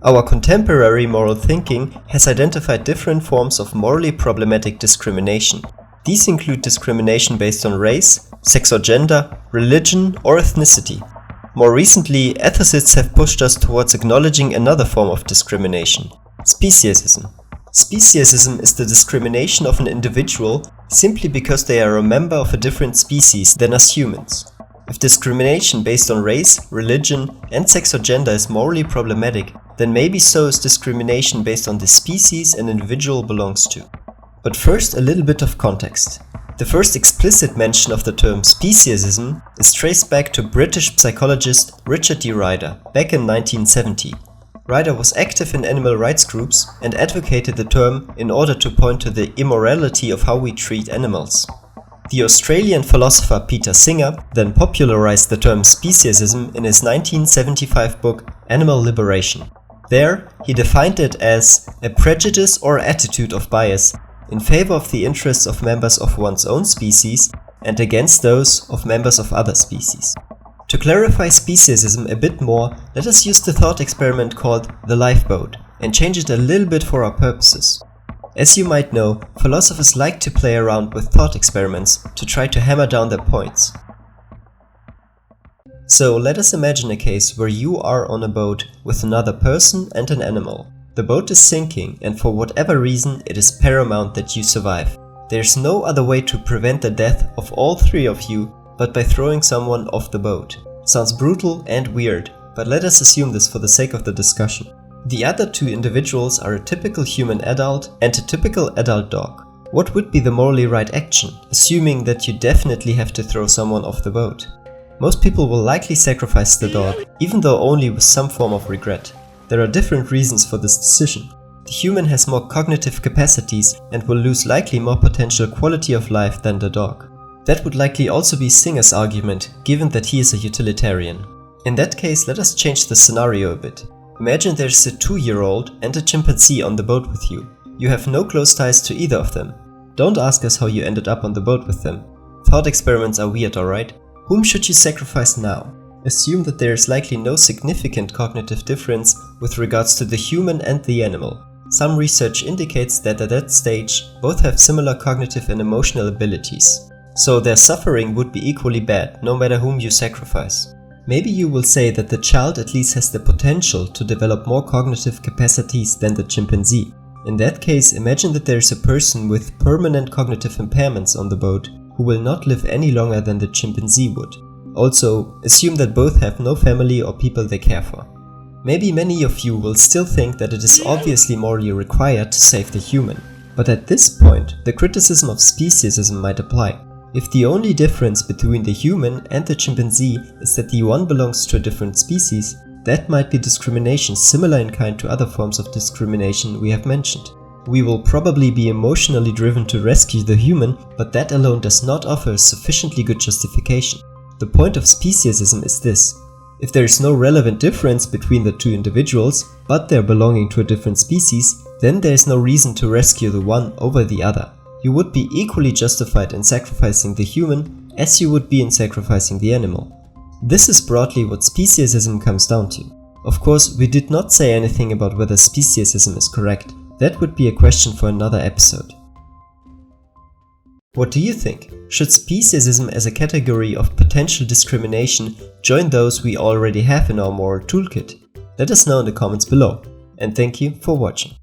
Our contemporary moral thinking has identified different forms of morally problematic discrimination. These include discrimination based on race, sex or gender, religion, or ethnicity. More recently, ethicists have pushed us towards acknowledging another form of discrimination: speciesism. Speciesism is the discrimination of an individual simply because they are a member of a different species than us humans. If discrimination based on race, religion, and sex or gender is morally problematic, then maybe so is discrimination based on the species an individual belongs to. But first, a little bit of context. The first explicit mention of the term speciesism is traced back to British psychologist Richard D. Ryder back in 1970. Ryder was active in animal rights groups and advocated the term in order to point to the immorality of how we treat animals. The Australian philosopher Peter Singer then popularized the term speciesism in his 1975 book Animal Liberation. There, he defined it as a prejudice or attitude of bias in favor of the interests of members of one's own species and against those of members of other species. To clarify speciesism a bit more, let us use the thought experiment called the lifeboat and change it a little bit for our purposes. As you might know, philosophers like to play around with thought experiments to try to hammer down their points. So let us imagine a case where you are on a boat with another person and an animal. The boat is sinking, and for whatever reason it is paramount that you survive. There's no other way to prevent the death of all three of you but by throwing someone off the boat. Sounds brutal and weird, but let us assume this for the sake of the discussion. The other two individuals are a typical human adult and a typical adult dog. What would be the morally right action, assuming that you definitely have to throw someone off the boat? Most people will likely sacrifice the dog, even though only with some form of regret. There are different reasons for this decision. The human has more cognitive capacities and will lose likely more potential quality of life than the dog. That would likely also be Singer's argument, given that he is a utilitarian. In that case, let us change the scenario a bit. Imagine there's a 2-year-old and a chimpanzee on the boat with you. You have no close ties to either of them. Don't ask us how you ended up on the boat with them. Thought experiments are weird, alright? Whom should you sacrifice now? Assume that there is likely no significant cognitive difference with regards to the human and the animal. Some research indicates that at that stage, both have similar cognitive and emotional abilities. So their suffering would be equally bad, no matter whom you sacrifice. Maybe you will say that the child at least has the potential to develop more cognitive capacities than the chimpanzee. In that case, imagine that there is a person with permanent cognitive impairments on the boat who will not live any longer than the chimpanzee would. Also, assume that both have no family or people they care for. Maybe many of you will still think that it is obviously morally required to save the human. But at this point, the criticism of speciesism might apply. If the only difference between the human and the chimpanzee is that the one belongs to a different species, that might be discrimination similar in kind to other forms of discrimination we have mentioned. We will probably be emotionally driven to rescue the human, but that alone does not offer a sufficiently good justification. The point of speciesism is this: if there is no relevant difference between the two individuals, but they are belonging to a different species, then there is no reason to rescue the one over the other. You would be equally justified in sacrificing the human as you would be in sacrificing the animal. This is broadly what speciesism comes down to. Of course, we did not say anything about whether speciesism is correct. That would be a question for another episode. What do you think? Should speciesism as a category of potential discrimination join those we already have in our moral toolkit? Let us know in the comments below. And thank you for watching.